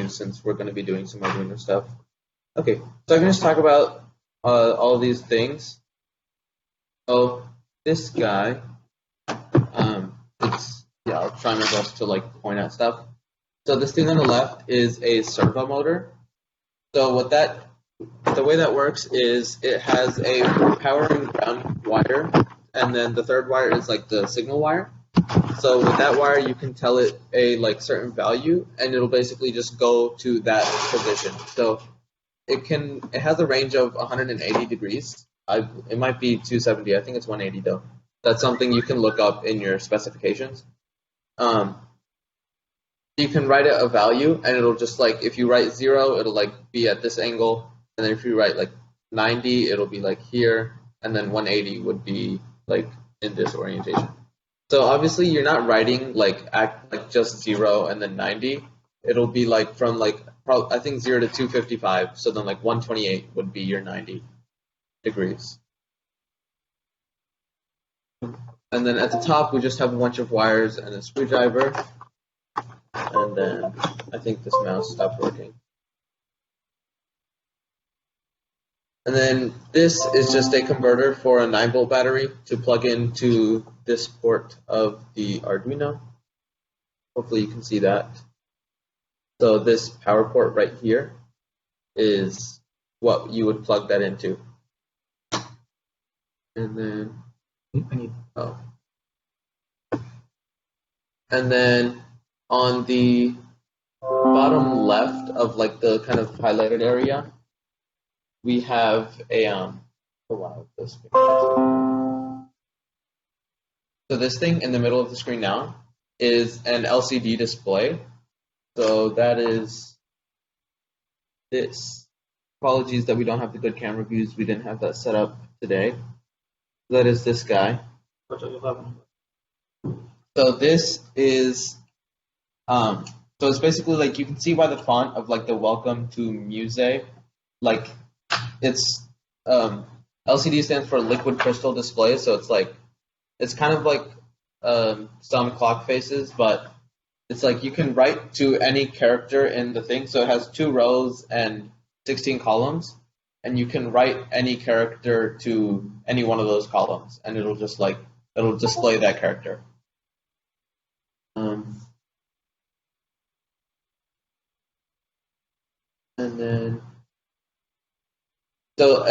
use since we're going to be doing some Arduino stuff. Okay, so I can just talk about all of these things. So this guy, I'll try my best to like point out stuff. So this thing on the left is a servo motor. So the way that works is it has a power and ground wire, and then the third wire is like the signal wire. So with that wire, you can tell it a like certain value, and it'll basically just go to that position. So it has a range of 180 degrees. It might be 270. I think it's 180 though. That's something you can look up in your specifications. You can write a value, and it'll just like, if you write 0, it'll like be at this angle, and then if you write like 90, it'll be like here, and then 180 would be like in this orientation. So obviously you're not writing like just 0 and then 90. It'll be like from like I think 0 to 255. So then like 128 would be your 90 degrees. And then at the top we just have a bunch of wires and a screwdriver. And then I think this mouse stopped working. And then this is just a converter for a 9-volt battery to plug into this port of the Arduino. Hopefully you can see that. So this power port right here is what you would plug that into. And then, And then on the bottom left of like the kind of highlighted area, we have a So this thing in the middle of the screen now is an LCD display. So that is this. Apologies that we don't have the good camera views. We didn't have that set up today. That is this guy. So this is so it's basically like, you can see by the font of like the welcome to Muse, like it's LCD stands for liquid crystal display. So it's like, it's kind of like some clock faces, but it's like you can write to any character in the thing. So it has 2 rows and 16 columns, and you can write any character to any one of those columns, and it'll just like, it'll display that character. And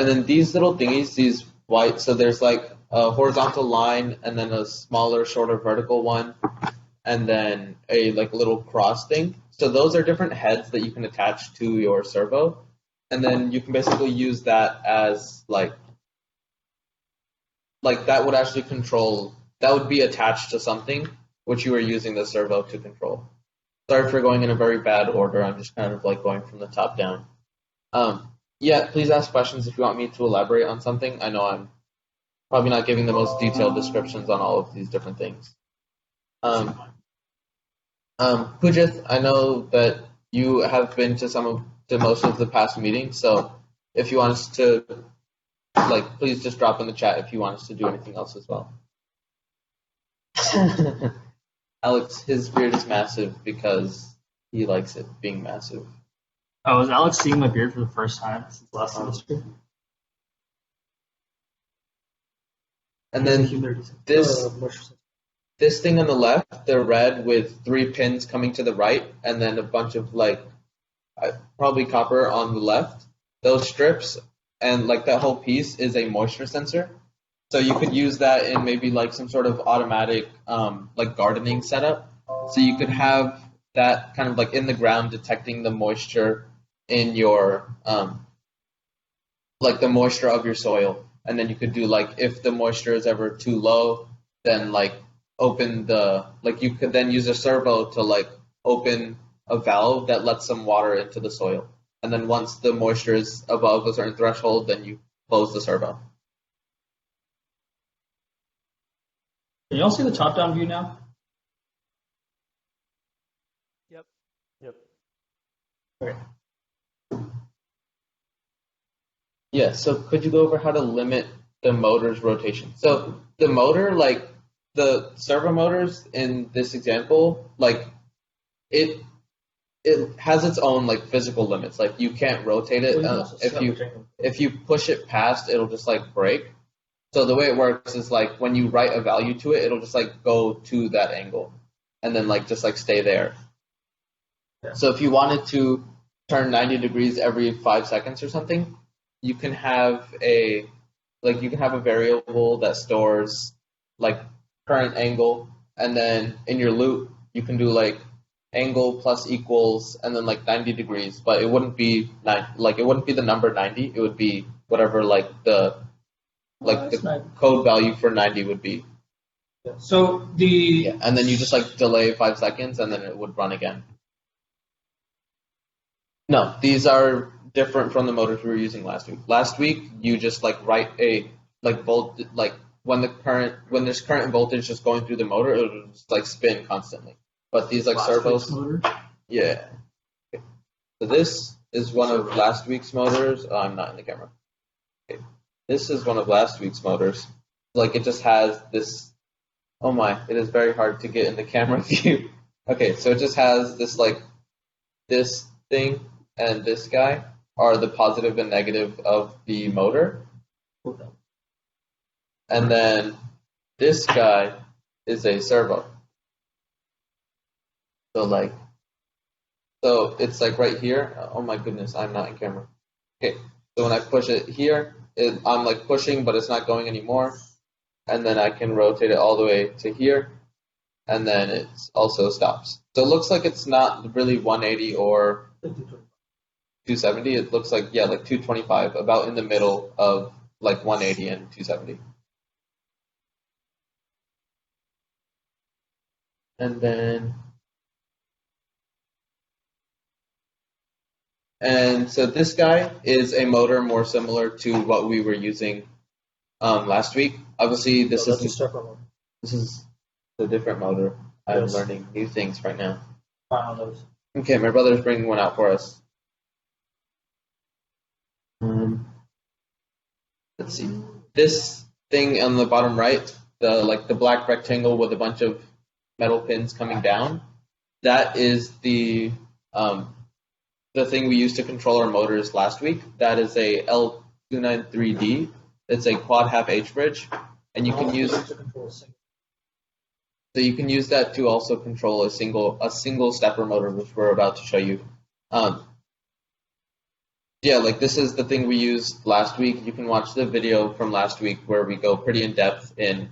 then these little thingies, these white, so there's like a horizontal line, and then a smaller, shorter vertical one, and then a like little cross thing. So those are different heads that you can attach to your servo, and then you can basically use that as like that would actually control, that would be attached to something which you are using the servo to control. Sorry for going in a very bad order. I'm just kind of like going from the top down. Yeah, please ask questions if you want me to elaborate on something. I know I'm probably not giving the most detailed descriptions on all of these different things. Pujith, I know that you have been to most of the past meetings, so if you want us to, like, please just drop in the chat if you want us to do anything else as well. Alex, his beard is massive because he likes it being massive. Oh, is Alex seeing my beard for the first time since last semester? And then this thing on the left, the red with 3 pins coming to the right, and then a bunch of like probably copper on the left. Those strips and like that whole piece is a moisture sensor. So you could use that in maybe like some sort of automatic like gardening setup. So you could have that kind of like in the ground detecting the moisture in your like the moisture of your soil. And then you could do like, if the moisture is ever too low, then like open the, like you could then use a servo to like open a valve that lets some water into the soil. And then once the moisture is above a certain threshold, then you close the servo. Can you all see the top-down view now? Yep. Okay. Yeah, so could you go over how to limit the motor's rotation? So the motor, like the servo motors in this example, like it it has its own like physical limits. Like you can't rotate it. If you push it past, it'll just like break. So the way it works is like when you write a value to it, it'll just like go to that angle, and then like just like stay there. Yeah. So if you wanted to turn 90 degrees every 5 seconds or something, you can have a variable that stores like current angle, and then in your loop you can do like angle plus equals and then like 90 degrees, but it wouldn't be the number 90. It would be whatever like the code value for 90 would be. Yeah. So and then you just like delay 5 seconds and then it would run again. No, these are different from the motors we were using last week. Last week you just like write a like volt like when there's current and voltage just going through the motor, it will just like spin constantly. But these like servos, yeah. Okay. So this is one of last week's motors. Oh, I'm not in the camera. Okay. This is one of last week's motors. Like it just has this. Oh my! It is very hard to get in the camera view. Okay, so it just has this like this thing and this guy are the positive and negative of the motor, and then this guy is a servo. So it's like right here. Oh my goodness, I'm not in camera. Okay, so when I push it here, I'm like pushing, but it's not going anymore. And then I can rotate it all the way to here, and then it also stops. So it looks like it's not really 180 or 270. It looks like, yeah, like 225, about in the middle of like 180 and 270. And so this guy is a motor more similar to what we were using last week. Obviously, this is a different motor. I'm learning new things right now. Okay, my brother's bringing one out for us. Let's see. This thing on the bottom right, the black rectangle with a bunch of metal pins coming down, that is the thing we used to control our motors last week. That is a L293D. It's a quad half H bridge, and you can use that to also control a single stepper motor, which we're about to show you. Yeah, like this is the thing we used last week. You can watch the video from last week where we go pretty in depth in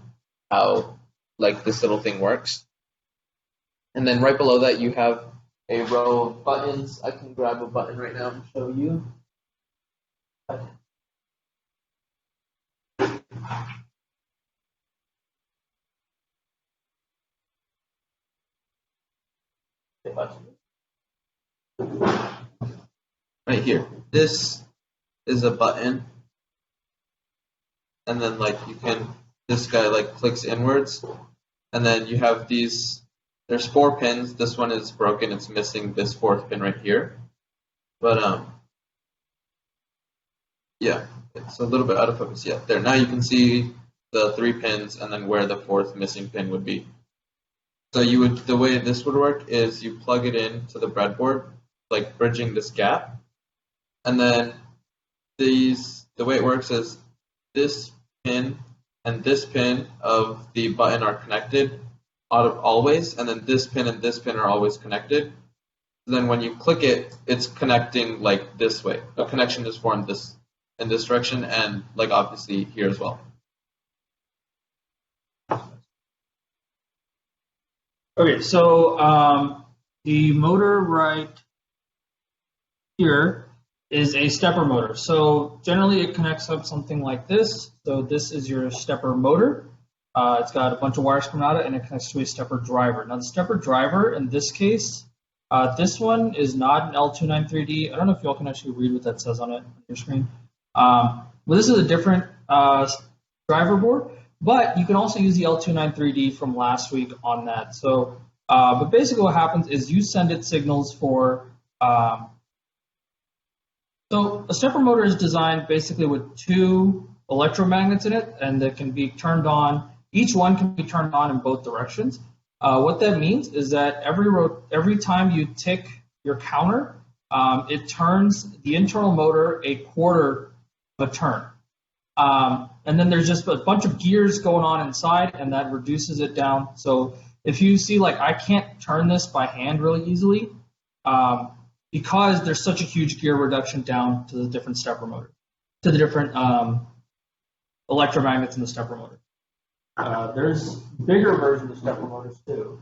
how like this little thing works. And then right below that you have a row of buttons. I can grab a button right now and show you. Right here. This is a button, and then like this guy like clicks inwards, and then you have these. There's 4 pins. This one is broken. It's missing this 4th pin right here, but yeah, it's a little bit out of focus. Yeah, there. Now you can see the 3 pins and then where the 4th missing pin would be. So the way this would work is you plug it into the breadboard, like bridging this gap, and then the way it works is this pin and this pin of the button are connected always, and then this pin and this pin are always connected. Then when you click it, it's connecting like this way. A connection is formed in this direction, and like obviously here as well. Okay, so the motor right here is a stepper motor. So generally it connects up something like this. So this is your stepper motor. It's got a bunch of wires coming out of it, and it connects to a stepper driver. Now the stepper driver in this case, this one is not an L293D. I don't know if y'all can actually read what that says on it on your screen. But this is a different driver board. But you can also use the L293D from last week on that. So, but basically what happens is you send it signals for, so a stepper motor is designed basically with 2 electromagnets in it, and that can be turned on. Each one can be turned on in both directions. What that means is that every time you tick your counter, it turns the internal motor a quarter of a turn. And then there's just a bunch of gears going on inside, and that reduces it down. So if you see, like, I can't turn this by hand really easily because there's such a huge gear reduction down to the different stepper motor, to the different electromagnets in the stepper motor. There's bigger versions of stepper motors too.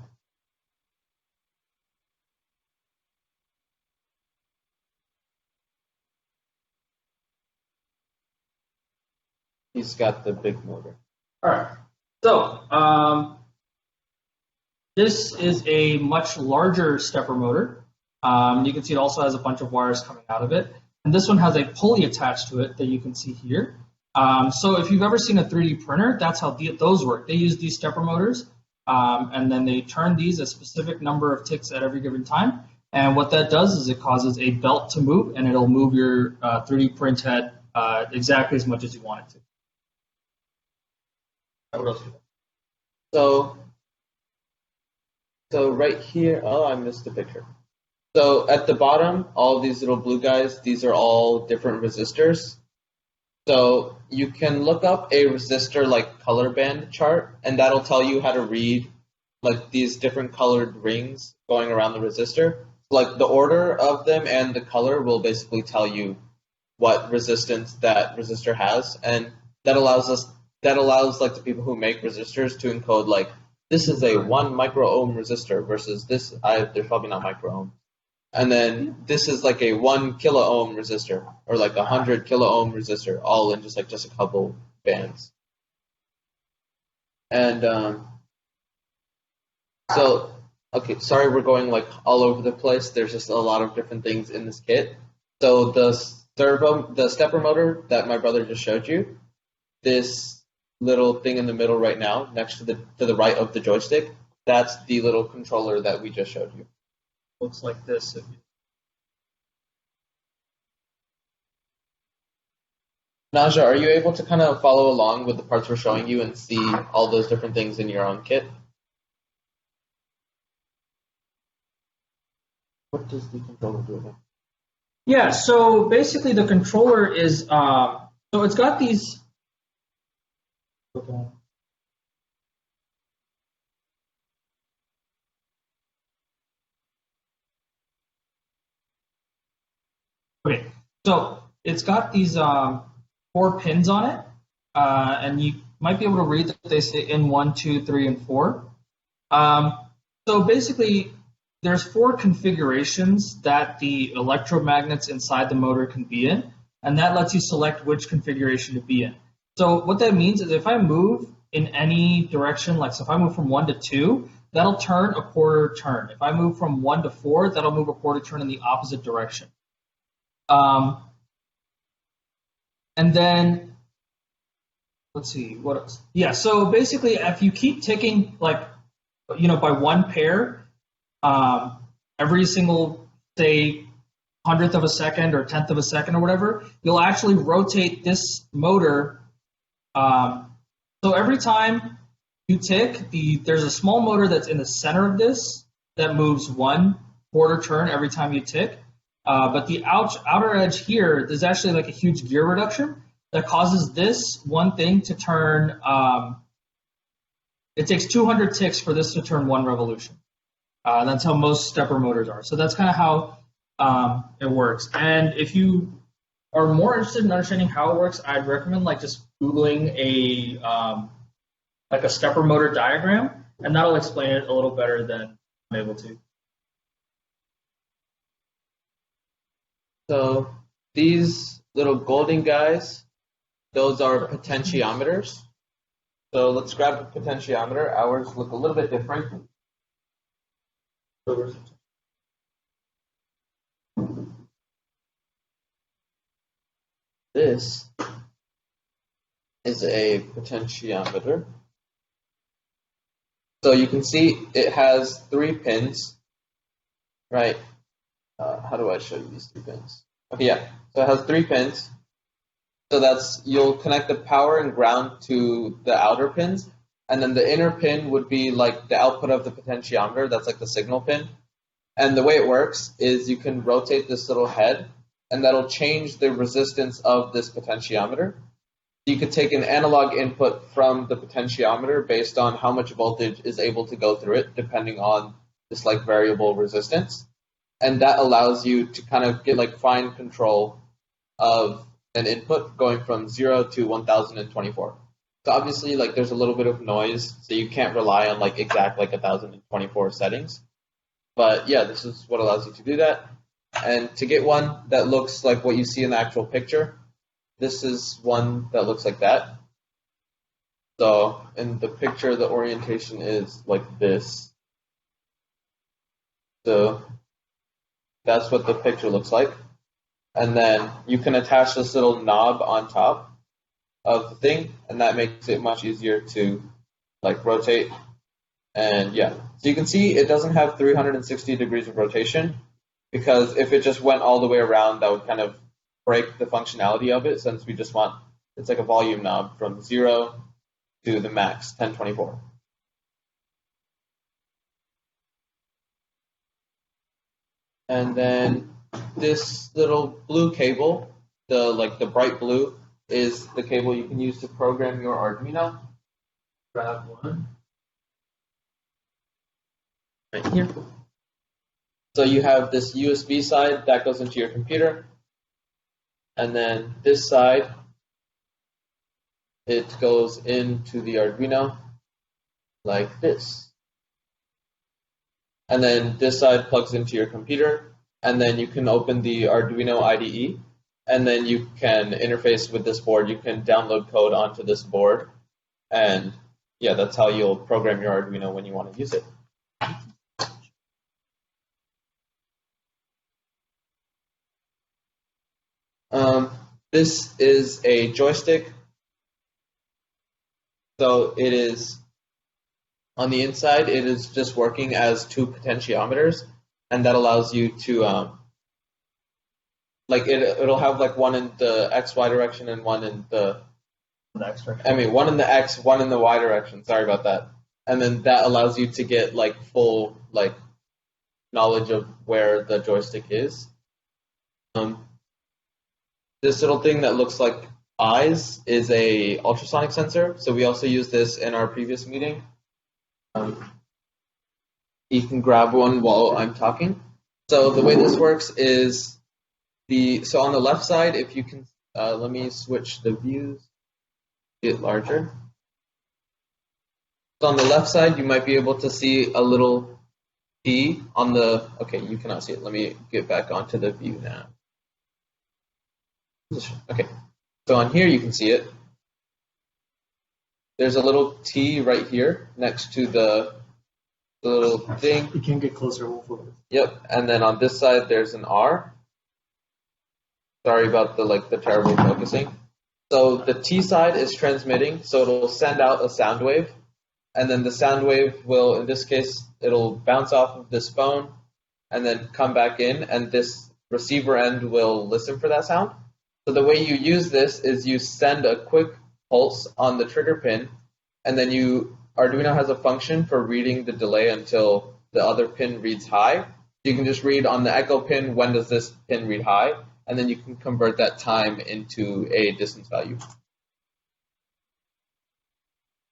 He's got the big motor. All right. So this is a much larger stepper motor. You can see it also has a bunch of wires coming out of it. And this one has a pulley attached to it that you can see here. So if you've ever seen a 3D printer, that's how those work. They use these stepper motors, and then they turn these a specific number of ticks at every given time. And what that does is it causes a belt to move, and it'll move your 3D print head exactly as much as you want it to. What else? So right here, oh, I missed the picture. So at the bottom, all of these little blue guys, these are all different resistors. So you can look up a resistor like color band chart, and that'll tell you how to read like these different colored rings going around the resistor. Like the order of them and the color will basically tell you what resistance that resistor has, and that allows like the people who make resistors to encode like this is a 1 micro ohm resistor versus this. They're probably not micro ohm. And then this is like a 1 kilo ohm resistor, or like 100 kilo ohm resistor, all in just a couple bands. And so, okay, sorry we're going like all over the place. There's just a lot of different things in this kit. So the stepper motor that my brother just showed you, this little thing in the middle right now, next to the right of the joystick, that's the little controller that we just showed you. Looks like this. Naja, are you able to kind of follow along with the parts we're showing you and see all those different things in your own kit? What does the controller do again? Yeah, so basically the controller is, so it's got these. Okay. Okay, so it's got these 4 pins on it, and you might be able to read that they say in 1, 2, 3, and 4. So basically, there's 4 configurations that the electromagnets inside the motor can be in, and that lets you select which configuration to be in. So what that means is if I move in any direction, like so if I move from 1 to 2, that'll turn a quarter turn. If I move from 1 to 4, that'll move a quarter turn in the opposite direction. And then, let's see, what else? Yeah, so basically, if you keep ticking, like, by 1 pair, every single, say, 100th of a second or 10th of a second or whatever, you'll actually rotate this motor. So every time you tick, there's a small motor that's in the center of this that moves 1 quarter turn every time you tick. But the outer edge here, there's actually like a huge gear reduction that causes this one thing to turn. It takes 200 ticks for this to turn 1 revolution. That's how most stepper motors are. So that's kind of how it works. And if you are more interested in understanding how it works, I'd recommend like just Googling a stepper motor diagram, and that'll explain it a little better than I'm able to. So these little golden guys, those are potentiometers. So let's grab the potentiometer. Ours look a little bit different. This is a potentiometer. So you can see it has 3 pins, right? How do I show you these 3 pins? Okay, yeah. So it has 3 pins. So you'll connect the power and ground to the outer pins, and then the inner pin would be like the output of the potentiometer. That's like the signal pin. And the way it works is you can rotate this little head, and that'll change the resistance of this potentiometer. You could take an analog input from the potentiometer based on how much voltage is able to go through it, depending on this like variable resistance. And that allows you to kind of get like fine control of an input going from 0 to 1024. So obviously like there's a little bit of noise, so you can't rely on like exact like 1024 settings. But yeah, this is what allows you to do that. And to get one that looks like what you see in the actual picture, this is one that looks like that. So in the picture, the orientation is like this. So that's what the picture looks like. And then you can attach this little knob on top of the thing, and that makes it much easier to like rotate. And yeah, so you can see it doesn't have 360 degrees of rotation, because if it just went all the way around, that would kind of break the functionality of it, since we just want, it's like a volume knob from 0 to the max, 1024. And then this little blue cable, the bright blue, is the cable you can use to program your Arduino. Grab one right here. So you have this USB side that goes into your computer, and then this side, it goes into the Arduino like this. And then this side plugs into your computer, and then you can open the Arduino IDE, and then you can interface with this board. You can download code onto this board, and yeah, that's how you'll program your Arduino when you want to use it. This is a joystick. So it is, on the inside, it is just working as two potentiometers, and that allows you to, like it'll have like one in the XY direction and one in the X direction. I mean, one in the X, one in the Y direction. Sorry about that. And then that allows you to get like full like knowledge of where the joystick is. This little thing that looks like eyes is a ultrasonic sensor. So we also used this in our previous meeting. You can grab one while I'm talking. So the way this works is so on the left side, if you can, let me switch the views, get larger. So on the left side, you might be able to see a little T on the, okay, you cannot see it. Let me get back onto the view now. Okay, so on here you can see it. There's a little T right here next to the little thing. You can get closer, we'll focus. Yep, and then on this side there's an R. Sorry about the terrible focusing. So the T side is transmitting, so it'll send out a sound wave, and then the sound wave will, in this case, it'll bounce off of this phone and then come back in, and this receiver end will listen for that sound. So the way you use this is you send a quick pulse on the trigger pin, and then Arduino has a function for reading the delay until the other pin reads high. You can just read on the echo pin, when does this pin read high, and then you can convert that time into a distance value.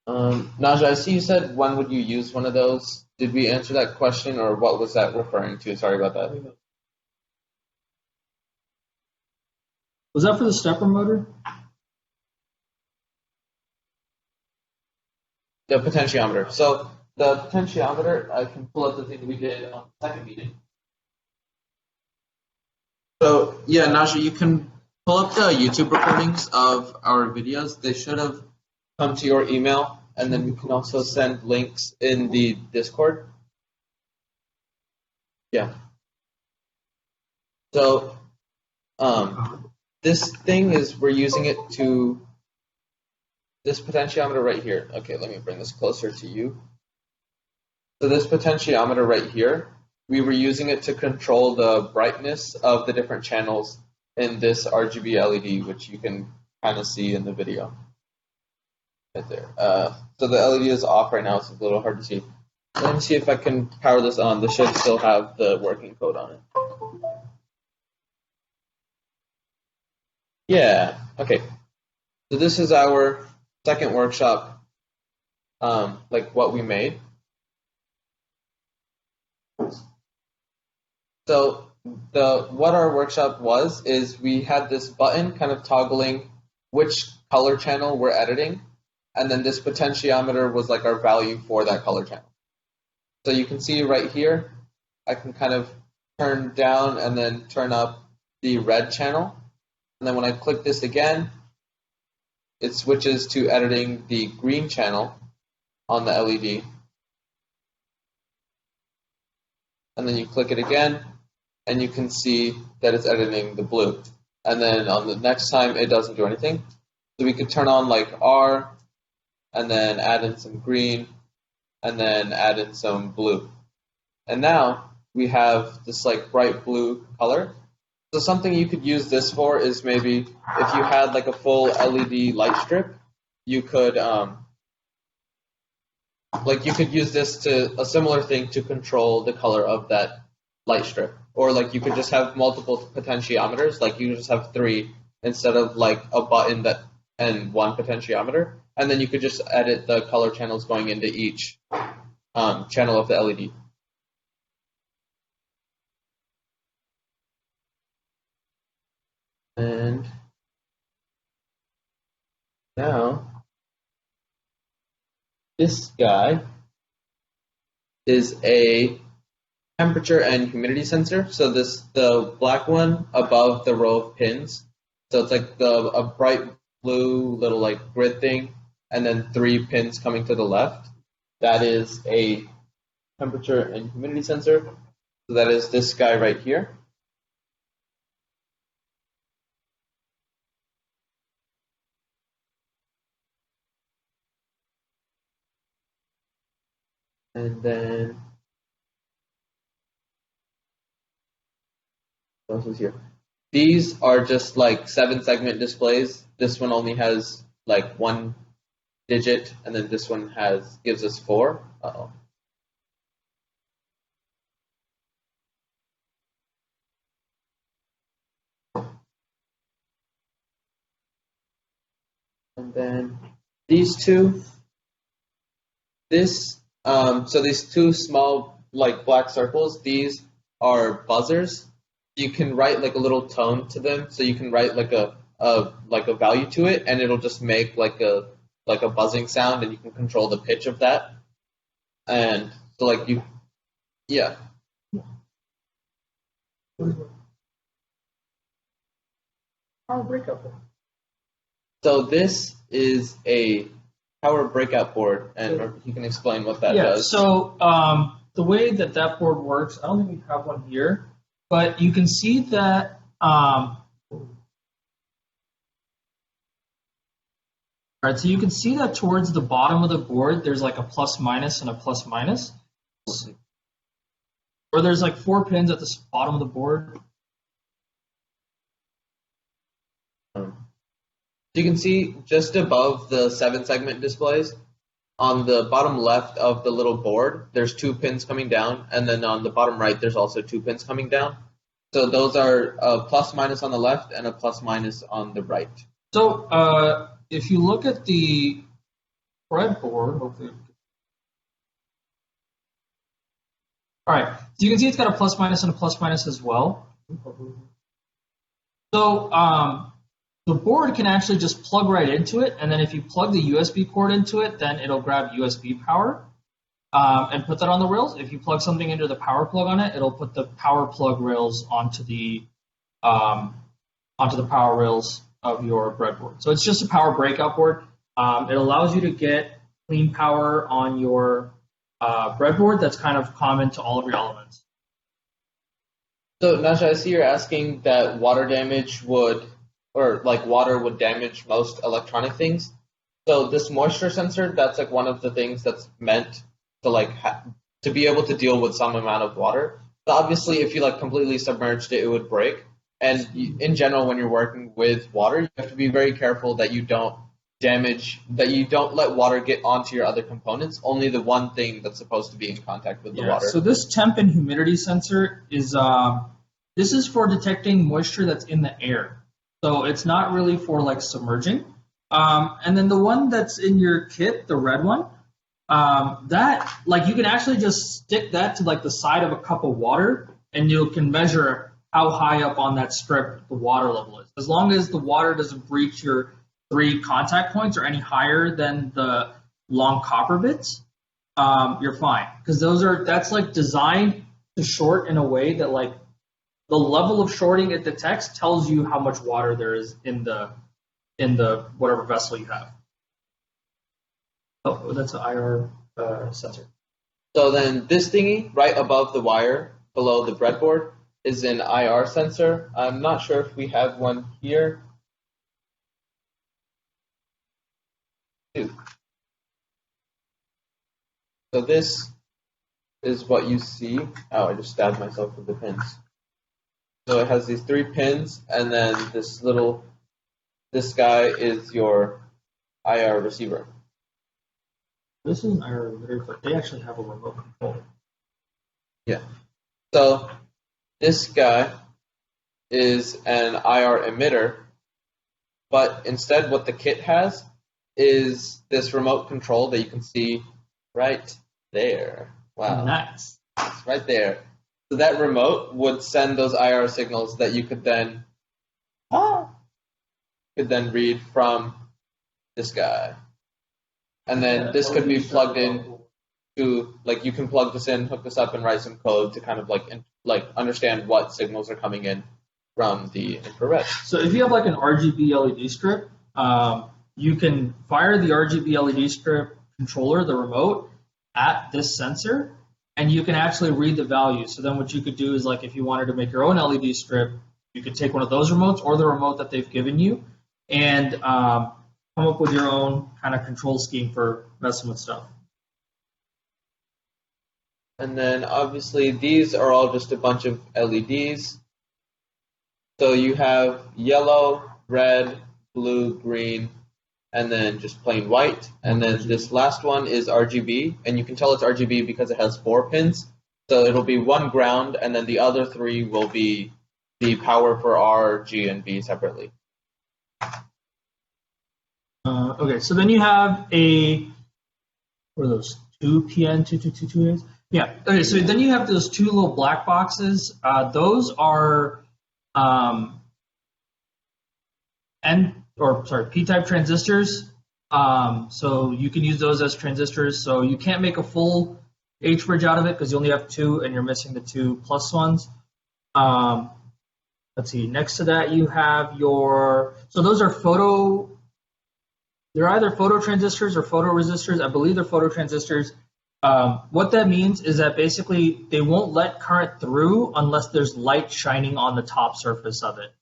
Naja, I see you said, when would you use one of those? Did we answer that question, or what was that referring to? Sorry about that. Was that for the stepper motor? The potentiometer. So the potentiometer, I can pull up the thing we did on the second meeting. So yeah, Naja, you can pull up the YouTube recordings of our videos. They should have come to your email, and then we can also send links in the Discord. Yeah. So this thing is, we're using it to, this potentiometer right here. Okay, let me bring this closer to you. So this potentiometer right here, we were using it to control the brightness of the different channels in this RGB LED, which you can kind of see in the video. Right there. So the LED is off right now, so it's a little hard to see. So let me see if I can power this on. This should still have the working code on it. Yeah, okay. So this is our second workshop, like what we made. So what our workshop was is we had this button kind of toggling which color channel we're editing, and then this potentiometer was like our value for that color channel. So you can see right here, I can kind of turn down and then turn up the red channel. And then when I click this again, it switches to editing the green channel on the LED. And then you click it again, and you can see that it's editing the blue. And then on the next time, it doesn't do anything. So we could turn on like R, and then add in some green, and then add in some blue. And now we have this like bright blue color. So something you could use this for is maybe if you had like a full LED light strip, you could you could use this to a similar thing to control the color of that light strip. Or like you could just have multiple potentiometers, like you just have 3 instead of like a button that and 1 potentiometer, and then you could just edit the color channels going into each channel of the LED. And now this guy is a temperature and humidity sensor. So the black one above the row of pins. So it's like a bright blue little like grid thing, and then 3 pins coming to the left. That is a temperature and humidity sensor. So that is this guy right here. And then what else is here? These are just like 7-segment displays. This one only has like 1 digit, and then this one gives us 4. Uh-oh. And then these two, so these 2 small like black circles, these are buzzers. You can write like a little tone to them, so you can write like a value to it, and it'll just make like a buzzing sound, and you can control the pitch of that. And so like yeah. Power breakout board. So this is a power breakout board, and you can explain what that does. So the way that board works, I don't think we have one here, but you can see that. All right, so you can see that towards the bottom of the board, there's like a plus minus and a plus minus. Or there's like 4 pins at the bottom of the board. You can see just above the 7-segment displays, on the bottom left of the little board, there's 2 pins coming down, and then on the bottom right, there's also 2 pins coming down. So those are a plus minus on the left and a plus minus on the right. So if you look at the breadboard, hopefully. All right, so you can see it's got a plus minus and a plus minus as well. So the board can actually just plug right into it, and then if you plug the USB cord into it, then it'll grab USB power and put that on the rails. If you plug something into the power plug on it, it'll put the power plug rails onto the power rails of your breadboard. So it's just a power breakout board. It allows you to get clean power on your breadboard. That's kind of common to all of your elements. So Nasha, I see you're asking that water would damage most electronic things. So this moisture sensor, that's like one of the things that's meant to to be able to deal with some amount of water. So obviously, if you completely submerged it, it would break. And in general, when you're working with water, you have to be very careful that you don't damage, that you don't let water get onto your other components, only the one thing that's supposed to be in contact with the water. So this temp and humidity sensor is this is for detecting moisture that's in the air. So it's not really for like submerging. And then the one that's in your kit, the red one, that like you can actually just stick that to like the side of a cup of water, and you can measure how high up on that strip the water level is. As long as the water doesn't breach your 3 contact points or any higher than the long copper bits, you're fine. Because that's like designed to short in a way that like the level of shorting it detects tells you how much water there is in the whatever vessel you have. Oh, that's an IR sensor. So then this thingy right above the wire below the breadboard is an IR sensor. I'm not sure if we have one here. So this is what you see. Oh, I just stabbed myself with the pins. So it has these 3 pins, and then this guy is your IR receiver. This is an IR emitter, but they actually have a remote control. Yeah. So this guy is an IR emitter, but instead what the kit has is this remote control that you can see right there. Wow. Nice. It's right there. So that remote would send those IR signals that you could then read from this guy. And then this could be plugged in to, like, you can plug this in, hook this up, and write some code to kind of like understand what signals are coming in from the infrared. So if you have like an RGB LED strip, you can fire the RGB LED strip controller, the remote, at this sensor, and you can actually read the value. So then what you could do is, like, if you wanted to make your own LED strip, you could take one of those remotes or the remote that they've given you and come up with your own kind of control scheme for messing with stuff. And then obviously these are all just a bunch of LEDs. So you have yellow, red, blue, green, and then just plain white. And then this last one is RGB, and you can tell it's RGB because it has 4 pins. So it'll be 1 ground, and then the other 3 will be the power for R, G, and B separately. Okay, so then you have what are those, 2 PN2222As? Yeah, okay, so then you have those 2 little black boxes. Those are P-type transistors. So you can use those as transistors. So you can't make a full H-bridge out of it because you only have 2 and you're missing the 2 plus ones. Let's see, next to that you have so those are they're either phototransistors or photoresistors. I believe they're phototransistors. What that means is that basically they won't let current through unless there's light shining on the top surface of it.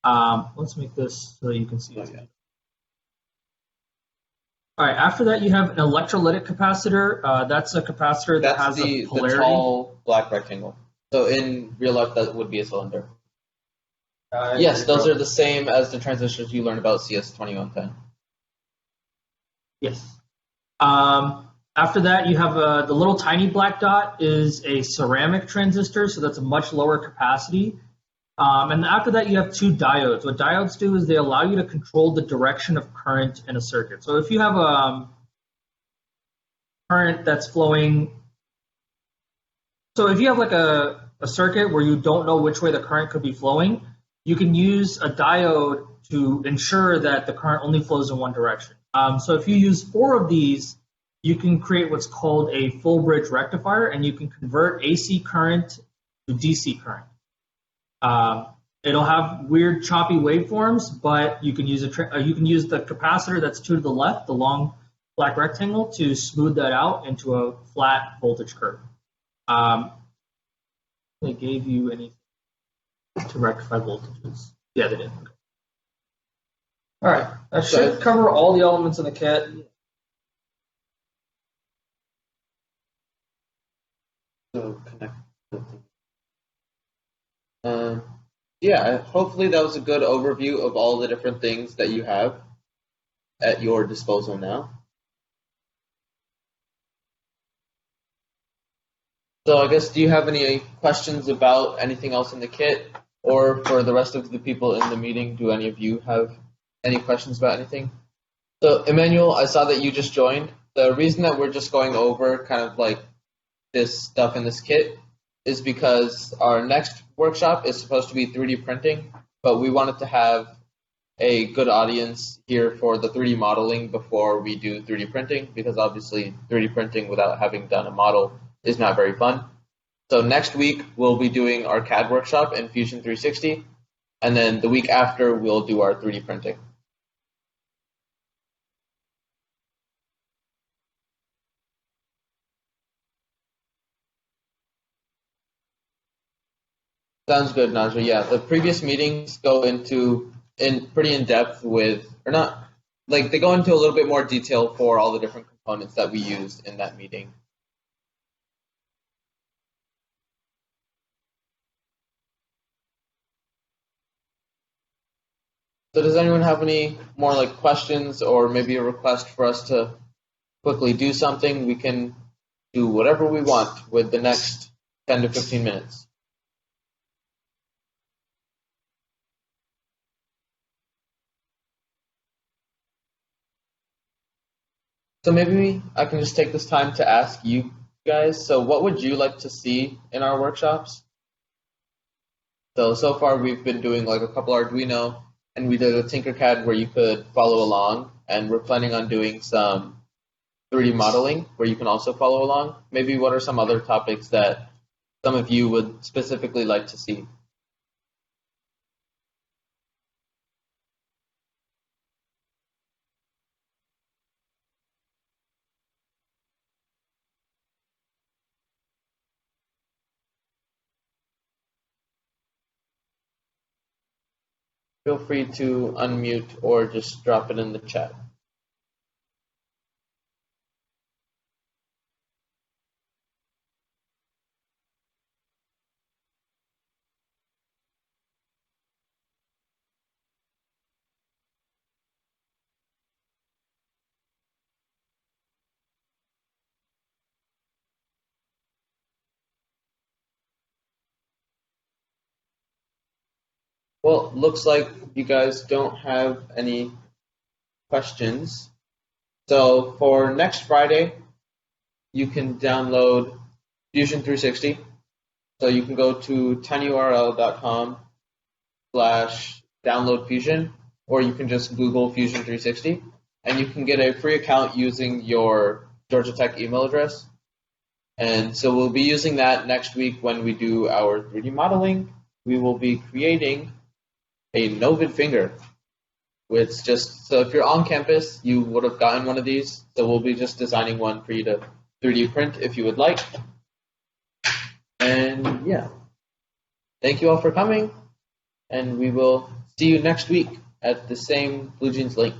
Let's make this so you can see it. All right, after that you have an electrolytic capacitor. That's a capacitor that has a polarity. The tall black rectangle. So in real life that would be a cylinder. Yes, those are the same as the transistors you learned about CS2110. Yes. After that, you have the little tiny black dot is a ceramic transistor, so that's a much lower capacity. And after that, you have 2 diodes. What diodes do is they allow you to control the direction of current in a circuit. So if you have a current that's flowing, so if you have like a circuit where you don't know which way the current could be flowing, you can use a diode to ensure that the current only flows in one direction. So if you use 4 of these, you can create what's called a full bridge rectifier, and you can convert AC current to DC current. It'll have weird choppy waveforms, but you can use the capacitor that's 2 to the left, the long black rectangle, to smooth that out into a flat voltage curve. They gave you anything to rectify voltages? Yeah, they did. Okay. All right, that should cover all the elements in the kit. So connect. Yeah, hopefully that was a good overview of all the different things that you have. at your disposal now. So I guess, do you have any questions about anything else in the kit? Or for the rest of the people in the meeting, do any of you have any questions about anything? So Emmanuel, I saw that you just joined. The reason that we're just going over kind of like this stuff in this kit is because our next workshop is supposed to be 3D printing, but we wanted to have a good audience here for the 3D modeling before we do 3D printing, because obviously 3D printing without having done a model is not very fun. So next week we'll be doing our CAD workshop in Fusion 360, and then the week after we'll do our 3D printing. Sounds good, Najwa. Yeah, the previous meetings go into pretty in depth with, or not, like they go into a little bit more detail for all the different components that we used in that meeting. So does anyone have any more like questions or maybe a request for us to quickly do something? We can do whatever we want with the next 10 to 15 minutes. So maybe I can just take this time to ask you guys, so what would you like to see in our workshops? So far we've been doing like a couple Arduino, and we did a Tinkercad where you could follow along, and we're planning on doing some 3D modeling where you can also follow along. Maybe what are some other topics that some of you would specifically like to see? Feel free to unmute or just drop it in the chat. Well, looks like you guys don't have any questions. So for next Friday, you can download Fusion 360. So you can go to tinyurl.com/download Fusion, or you can just Google Fusion 360, and you can get a free account using your Georgia Tech email address. And so we'll be using that next week when we do our 3D modeling. We will be creating a Novid finger. It's just, so if you're on campus, you would have gotten one of these. So we'll be just designing one for you to 3D print if you would like. And yeah, thank you all for coming, and we will see you next week at the same Blue Jeans link.